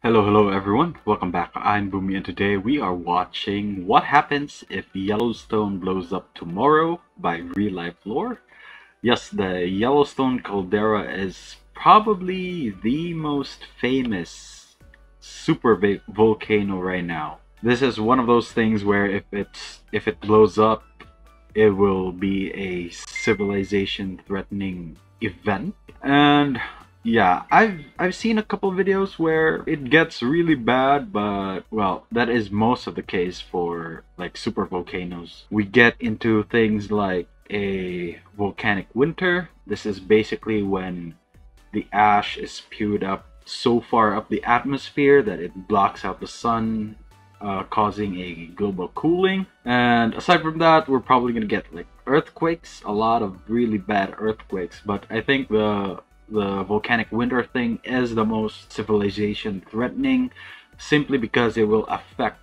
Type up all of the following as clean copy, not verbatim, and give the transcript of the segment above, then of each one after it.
Hello everyone. Welcome back. I'm Boomy and today we are watching What Happens If Yellowstone Blows Up Tomorrow by RealLifeLore. Yes, the Yellowstone caldera is probably the most famous volcano right now. This is one of those things where if it blows up, it will be a civilization threatening event. And yeah, I've seen a couple videos where it gets really bad, but well, that is most of the case for like super volcanoes. We get into things like a volcanic winter. This is basically when the ash is spewed up so far up the atmosphere that it blocks out the sun, causing a global cooling. And aside from that, we're probably gonna get like earthquakes, a lot of really bad earthquakes. But I think the volcanic winter thing is the most civilization threatening, simply because it will affect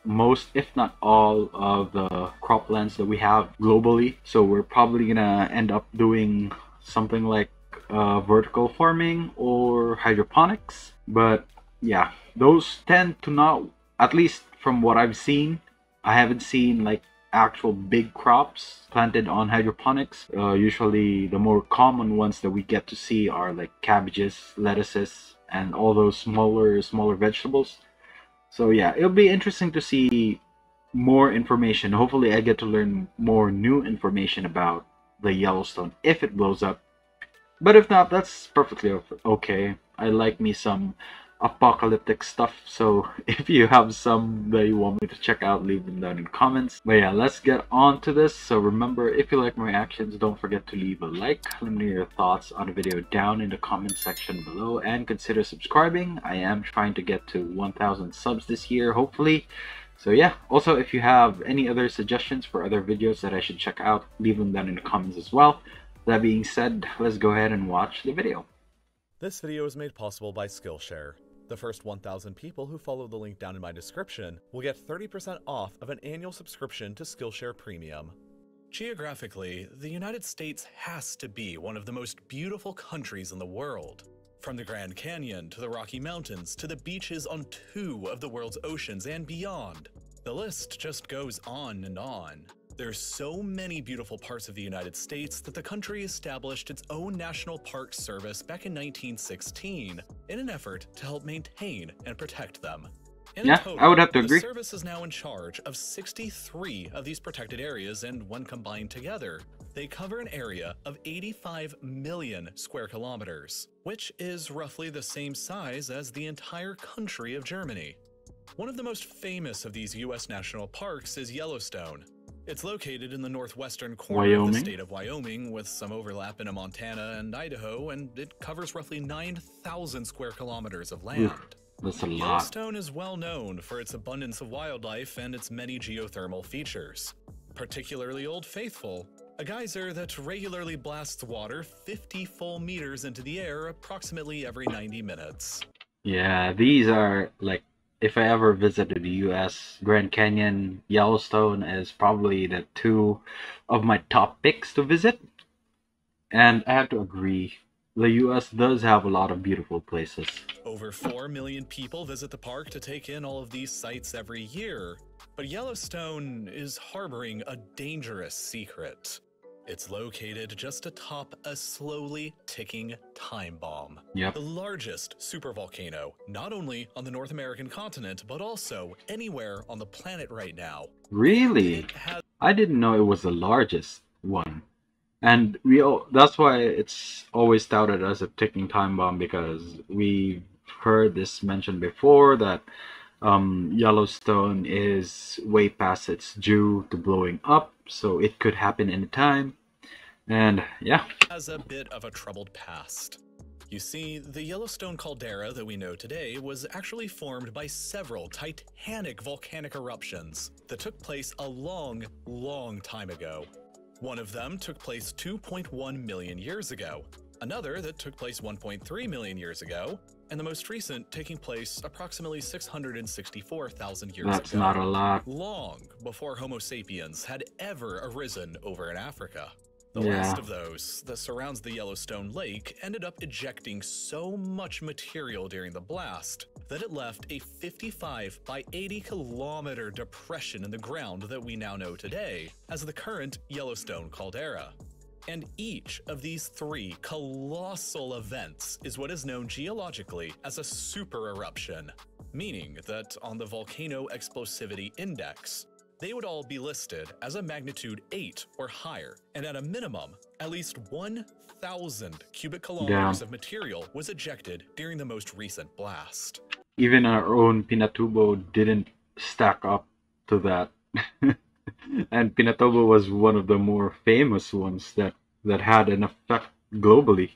most if not all of the croplands that we have globally. So we're probably gonna end up doing something like vertical farming or hydroponics. But yeah, those tend to not, at least from what I've seen, I haven't seen like actual big crops planted on hydroponics. Usually the more common ones that we get to see are like cabbages, lettuces, and all those smaller vegetables. So yeah, it'll be interesting to see more information. Hopefully I get to learn more new information about the Yellowstone if it blows up. But if not, that's perfectly okay. I like me some apocalyptic stuff, so if you have some that you want me to check out, leave them down in the comments. But yeah, let's get on to this. So remember, if you like my reactions, don't forget to leave a like. Let me know your thoughts on the video down in the comment section below, and consider subscribing. I am trying to get to 1,000 subs this year, hopefully. So yeah, also if you have any other suggestions for other videos that I should check out, leave them down in the comments as well. That being said, let's go ahead and watch the video. This video is made possible by Skillshare. The first 1,000 people who follow the link down in my description will get 30% off of an annual subscription to Skillshare Premium. Geographically, the United States has to be one of the most beautiful countries in the world. From the Grand Canyon to the Rocky Mountains to the beaches on 2 of the world's oceans and beyond. The list just goes on and on. There's so many beautiful parts of the United States that the country established its own National Park Service back in 1916 in an effort to help maintain and protect them. Total, I would have to agree. The service is now in charge of 63 of these protected areas, and when combined together, they cover an area of 85 million square kilometers, which is roughly the same size as the entire country of Germany. One of the most famous of these U.S. national parks is Yellowstone. It's located in the northwestern corner of the state of Wyoming, with some overlap in Montana and Idaho, and it covers roughly 9,000 square kilometers of land. That's a lot. Yellowstone is well known for its abundance of wildlife and its many geothermal features. Particularly Old Faithful, a geyser that regularly blasts water 50 full meters into the air approximately every 90 minutes. Yeah, these are like, if I ever visited the US, Grand Canyon, Yellowstone is probably the 2 of my top picks to visit. And I have to agree, the US does have a lot of beautiful places. Over 4 million people visit the park to take in all of these sights every year, but Yellowstone is harboring a dangerous secret. It's located just atop a slowly ticking time bomb. Yep. The largest supervolcano, not only on the North American continent, but also anywhere on the planet right now. Really? I didn't know it was the largest one. And that's why it's always touted as a ticking time bomb, because we've heard this mentioned before that Yellowstone is way past its due to blowing up, so it could happen anytime. And yeah, has a bit of a troubled past. You see, the Yellowstone caldera that we know today was actually formed by several titanic volcanic eruptions that took place a long, long time ago. One of them took place 2.1 million years ago, another that took place 1.3 million years ago, and the most recent taking place approximately 664,000 years ago. That's not a lot. Long before Homo sapiens had ever arisen over in Africa. The last of those, that surrounds the Yellowstone Lake, ended up ejecting so much material during the blast that it left a 55 by 80 kilometer depression in the ground that we now know today as the current Yellowstone caldera. And each of these three colossal events is what is known geologically as a super eruption, meaning that on the Volcano Explosivity Index, they would all be listed as a magnitude 8 or higher, and at a minimum, at least 1,000 cubic kilometers of material was ejected during the most recent blast. Even our own Pinatubo didn't stack up to that. And Pinatubo was one of the more famous ones that had an effect globally.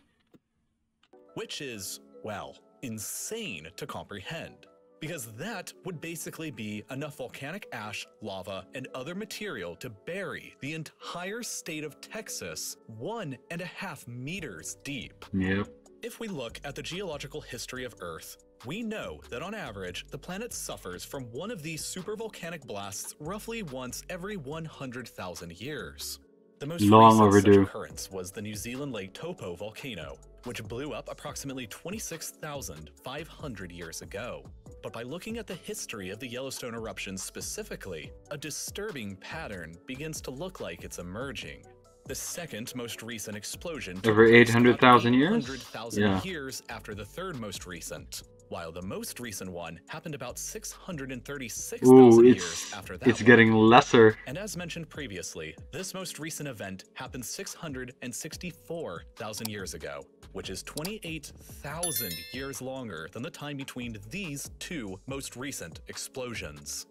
Which is, well, insane to comprehend, because that would basically be enough volcanic ash, lava, and other material to bury the entire state of Texas 1.5 meters deep. Yep. If we look at the geological history of Earth, we know that on average, the planet suffers from one of these supervolcanic blasts roughly once every 100,000 years. The most recent such occurrence was the New Zealand Lake Taupo volcano, which blew up approximately 26,500 years ago. But by looking at the history of the Yellowstone eruptions specifically, a disturbing pattern begins to look like it's emerging. The second most recent explosion took every 800,000 years? 800,000 years after the third most recent, while the most recent one happened about 636,000 years after that. It's getting lesser. And as mentioned previously, this most recent event happened 664,000 years ago, which is 28,000 years longer than the time between these two most recent explosions.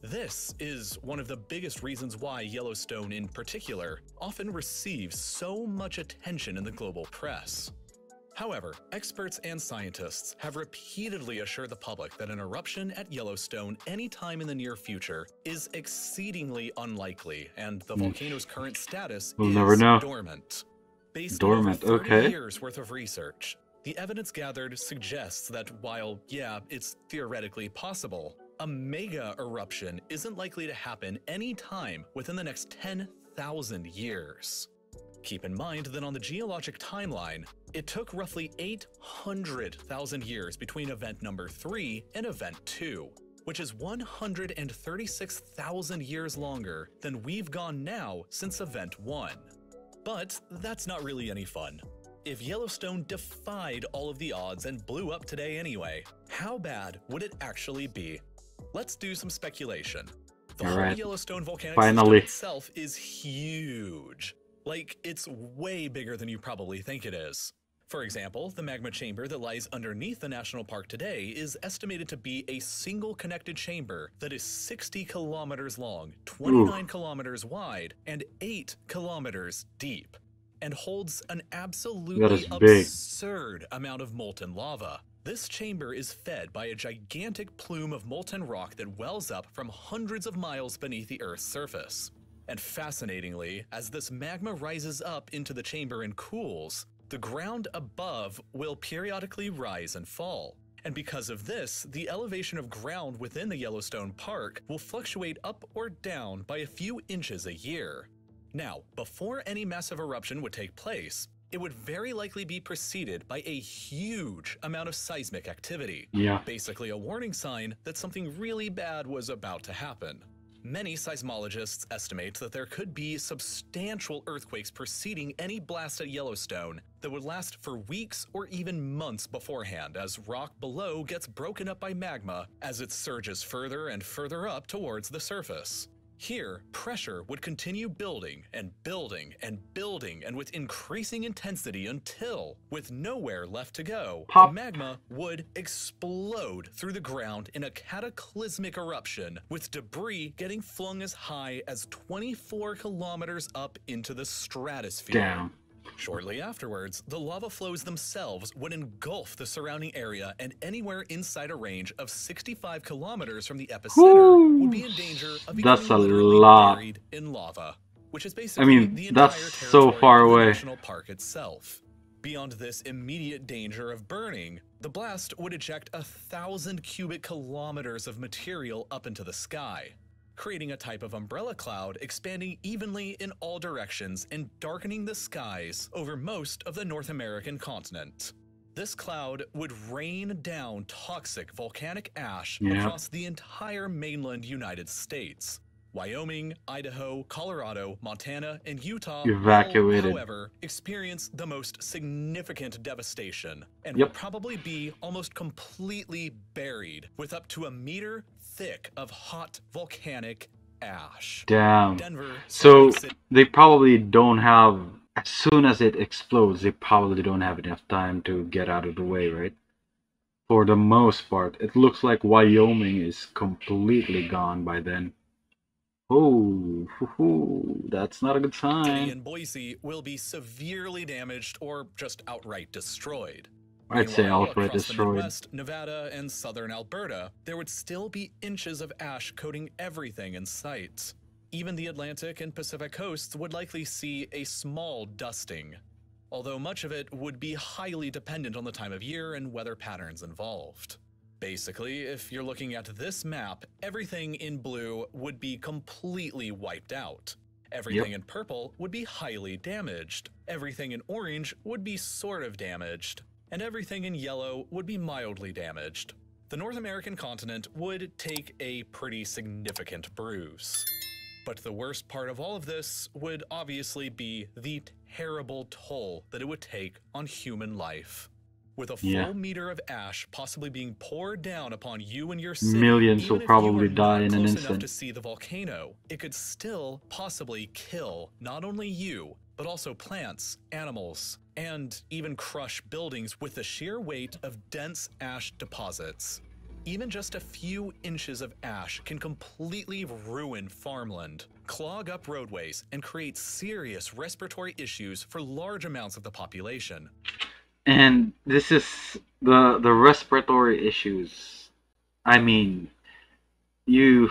This is one of the biggest reasons why Yellowstone in particular often receives so much attention in the global press. However, experts and scientists have repeatedly assured the public that an eruption at Yellowstone anytime in the near future is exceedingly unlikely, and the volcano's current status is dormant. Based on over 30 years worth of research, the evidence gathered suggests that while, yeah, it's theoretically possible, a mega eruption isn't likely to happen any time within the next 10,000 years. Keep in mind that on the geologic timeline, it took roughly 800,000 years between event number 3 and event 2, which is 136,000 years longer than we've gone now since event 1. But that's not really any fun. If Yellowstone defied all of the odds and blew up today anyway, how bad would it actually be? Let's do some speculation. The whole Yellowstone volcanic system itself is huge. Like, it's way bigger than you probably think it is. For example, the magma chamber that lies underneath the national park today is estimated to be a single connected chamber that is 60 kilometers long, 29 kilometers wide, and 8 kilometers deep, and holds an absolutely absurd amount of molten lava. This chamber is fed by a gigantic plume of molten rock that wells up from hundreds of miles beneath the Earth's surface. And fascinatingly, as this magma rises up into the chamber and cools, the ground above will periodically rise and fall. And because of this, the elevation of ground within the Yellowstone Park will fluctuate up or down by a few inches a year. Now, before any massive eruption would take place, it would very likely be preceded by a huge amount of seismic activity. Basically a warning sign that something really bad was about to happen. Many seismologists estimate that there could be substantial earthquakes preceding any blast at Yellowstone that would last for weeks or even months beforehand as rock below gets broken up by magma as it surges further and further up towards the surface. Here, pressure would continue building and building and building and with increasing intensity until, with nowhere left to go, the magma would explode through the ground in a cataclysmic eruption, with debris getting flung as high as 24 kilometers up into the stratosphere. Damn. Shortly afterwards, the lava flows themselves would engulf the surrounding area, and anywhere inside a range of 65 kilometers from the epicenter would be in danger of becoming literally buried in lava, which is basically the entire territory of the national park itself. Beyond this immediate danger of burning, the blast would eject 1,000 cubic kilometers of material up into the sky, creating a type of umbrella cloud expanding evenly in all directions and darkening the skies over most of the North American continent. This cloud would rain down toxic volcanic ash Yeah. across the entire mainland United States. Wyoming, Idaho, Colorado, Montana, and Utah Evacuated. will, however, experience the most significant devastation and Yep. will probably be almost completely buried with up to a meter thick of hot volcanic ash. Damn. Denver, So Salt Lake City- they probably don't have, as soon as it explodes, they probably don't have enough time to get out of the way, right? For the most part, it looks like Wyoming is completely gone by then. Oh, that's not a good City sign. and Boise will be severely damaged or just outright destroyed. I'd say Meanwhile, outright across the destroyed. Midwest, Nevada, and southern Alberta, there would still be inches of ash coating everything in sight. Even the Atlantic and Pacific coasts would likely see a small dusting, although much of it would be highly dependent on the time of year and weather patterns involved. Basically, if you're looking at this map, everything in blue would be completely wiped out. Everything in purple would be highly damaged. Everything in orange would be sort of damaged. And everything in yellow would be mildly damaged. The North American continent would take a pretty significant bruise. But the worst part of all of this would obviously be the terrible toll that it would take on human life. With a full meter of ash possibly being poured down upon you and your city, Millions even will if probably you are die not in an close enough instant. to see the volcano, it could still possibly kill not only you, but also plants, animals, and even crush buildings with the sheer weight of dense ash deposits. Even just a few inches of ash can completely ruin farmland, clog up roadways, and create serious respiratory issues for large amounts of the population. And this is the respiratory issues. I mean, you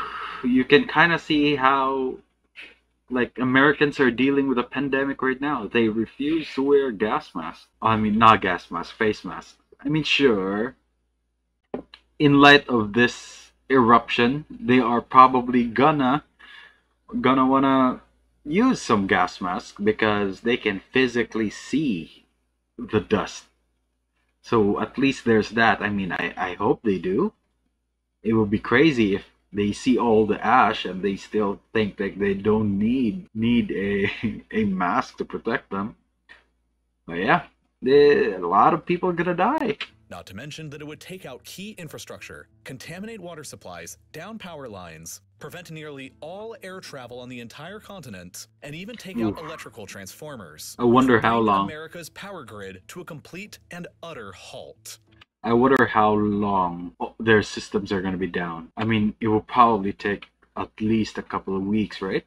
can kind of see how like Americans are dealing with a pandemic right now. They refuse to wear gas masks. I mean, not gas masks, face masks. I mean, sure, in light of this eruption, they are probably gonna wanna use some gas masks because they can physically see the dust. So at least there's that. I mean, I hope they do. It would be crazy if they see all the ash and they still think that they don't need a a mask to protect them. But yeah, a lot of people are gonna die. Not to mention that it would take out key infrastructure, contaminate water supplies, down power lines, prevent nearly all air travel on the entire continent, and even take out electrical transformers. I wonder which would how bring long. America's power grid to a complete and utter halt. I wonder how long their systems are gonna be down. I mean, it will probably take at least a couple of weeks, right?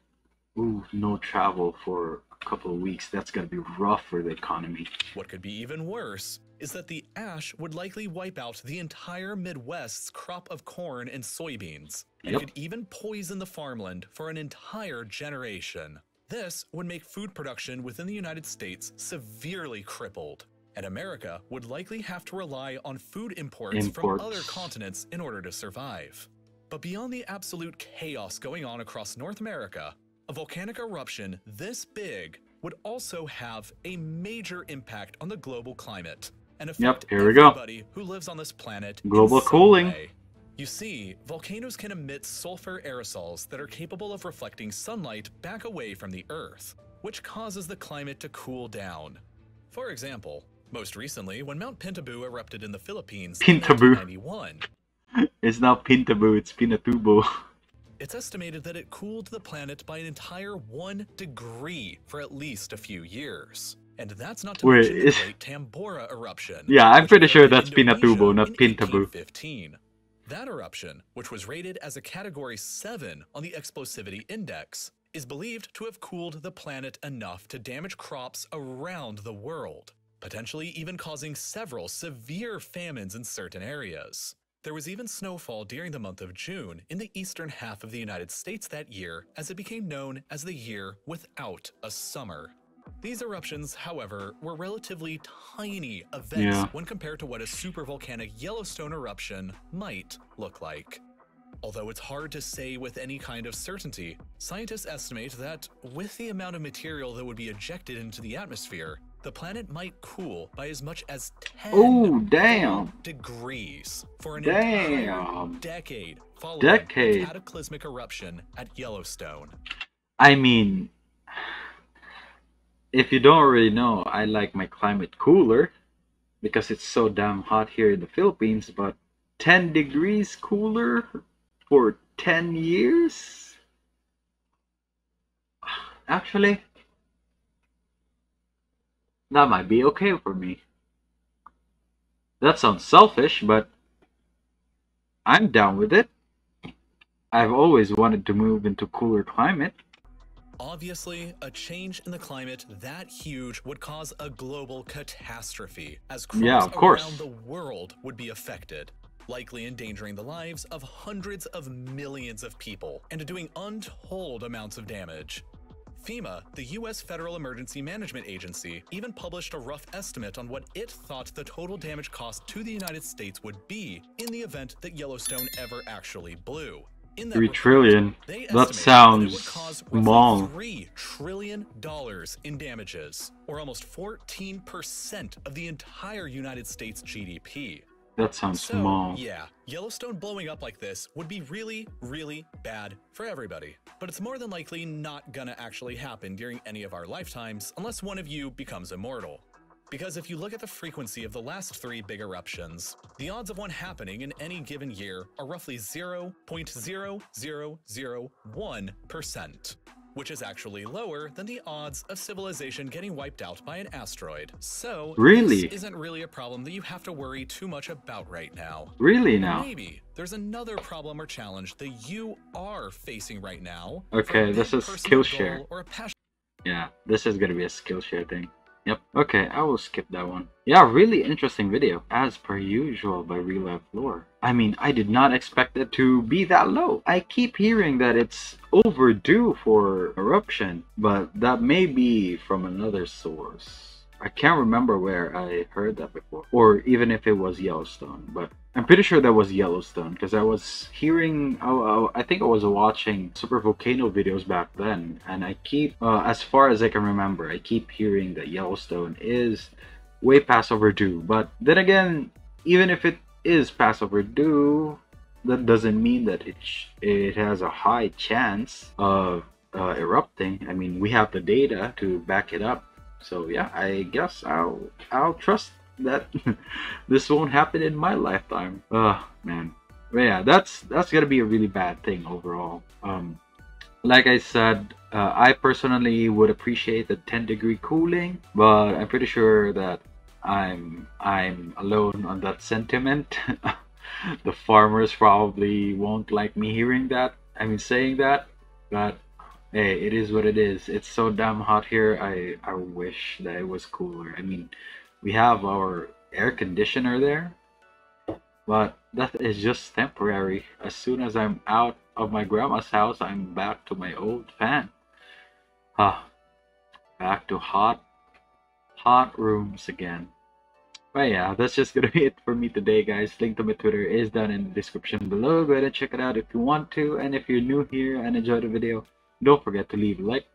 Ooh, no travel for a couple of weeks. That's gonna be rough for the economy. What could be even worse is that the ash would likely wipe out the entire Midwest's crop of corn and soybeans, and could even poison the farmland for an entire generation. This would make food production within the United States severely crippled, and America would likely have to rely on food imports from other continents in order to survive. But beyond the absolute chaos going on across North America, a volcanic eruption this big would also have a major impact on the global climate and affect everybody who lives on this planet. Global cooling. You see, volcanoes can emit sulfur aerosols that are capable of reflecting sunlight back away from the Earth, which causes the climate to cool down. For example, most recently, when Mount Pinatubo erupted in the Philippines in 1991, it's not Pinatubo, it's Pinatubo. It's estimated that it cooled the planet by an entire 1 degree for at least a few years. And that's not to mention the Great Tambora eruption. Yeah, I'm pretty sure that's Pinatubo, not Pinatubo. 1815. That eruption, which was rated as a Category 7 on the Explosivity Index, is believed to have cooled the planet enough to damage crops around the world, potentially even causing several severe famines in certain areas. There was even snowfall during the month of June in the eastern half of the United States that year, as it became known as the year without a summer. These eruptions, however, were relatively tiny events when compared to what a supervolcanic Yellowstone eruption might look like. Although it's hard to say with any kind of certainty, scientists estimate that with the amount of material that would be ejected into the atmosphere, the planet might cool by as much as 10 Oh, damn. degrees for an entire Damn. decade following Decade. the cataclysmic eruption at Yellowstone. I mean, if you don't already know, I like my climate cooler because it's so damn hot here in the Philippines, but 10 degrees cooler for 10 years? Actually, that might be okay for me. That sounds selfish, but I'm down with it. I've always wanted to move into cooler climate. Obviously, a change in the climate that huge would cause a global catastrophe, as crops around the world would be affected, likely endangering the lives of hundreds of millions of people and doing untold amounts of damage. FEMA, the U.S. Federal Emergency Management Agency, even published a rough estimate on what it thought the total damage cost to the United States would be in the event that Yellowstone ever actually blew. In that 3 report, trillion. That sounds small. $3 trillion in damages, or almost 14% of the entire United States GDP. That sounds small. Yeah, Yellowstone blowing up like this would be really, really bad for everybody. But it's more than likely not gonna actually happen during any of our lifetimes unless one of you becomes immortal. Because if you look at the frequency of the last 3 big eruptions, the odds of one happening in any given year are roughly 0.0001%, which is actually lower than the odds of civilization getting wiped out by an asteroid. So, this isn't really a problem that you have to worry too much about right now. Really now? Maybe there's another problem or challenge that you are facing right now. Okay, this is Skillshare. Yeah, this is gonna be a Skillshare thing. Yep, okay, I will skip that one. Yeah, really interesting video, as per usual by RealLifeLore. I mean, I did not expect it to be that low. I keep hearing that it's overdue for eruption, but that may be from another source. I can't remember where I heard that before, or even if it was Yellowstone, but I'm pretty sure that was Yellowstone, because I was hearing, I think I was watching super volcano videos back then, and I keep, as far as I can remember, I keep hearing that Yellowstone is way past overdue. But then again, even if it is past overdue, that doesn't mean that it has a high chance of erupting. I mean, we have the data to back it up. So yeah, I guess I'll trust that this won't happen in my lifetime. Man. But yeah, that's gonna be a really bad thing overall. Like I said, I personally would appreciate the 10-degree cooling, but I'm pretty sure that I'm alone on that sentiment. The farmers probably won't like me hearing that. I mean, saying that, but hey, it is what it is. It's so damn hot here. I wish that it was cooler. I mean, we have our air conditioner there, but that is just temporary. As soon as I'm out of my grandma's house, I'm back to my old fan. Back to hot rooms again. But yeah, that's just gonna be it for me today, guys. Link to my Twitter is down in the description below. Go ahead and check it out if you want to. And if you're new here and enjoyed the video, don't forget to leave a like.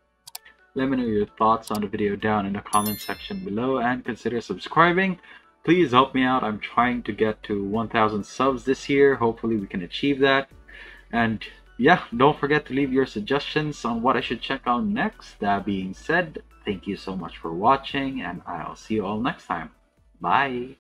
Let me know your thoughts on the video down in the comment section below, and consider subscribing. Please help me out. I'm trying to get to 1,000 subs this year. Hopefully we can achieve that. And yeah, don't forget to leave your suggestions on what I should check out next. That being said, thank you so much for watching, and I'll see you all next time. Bye!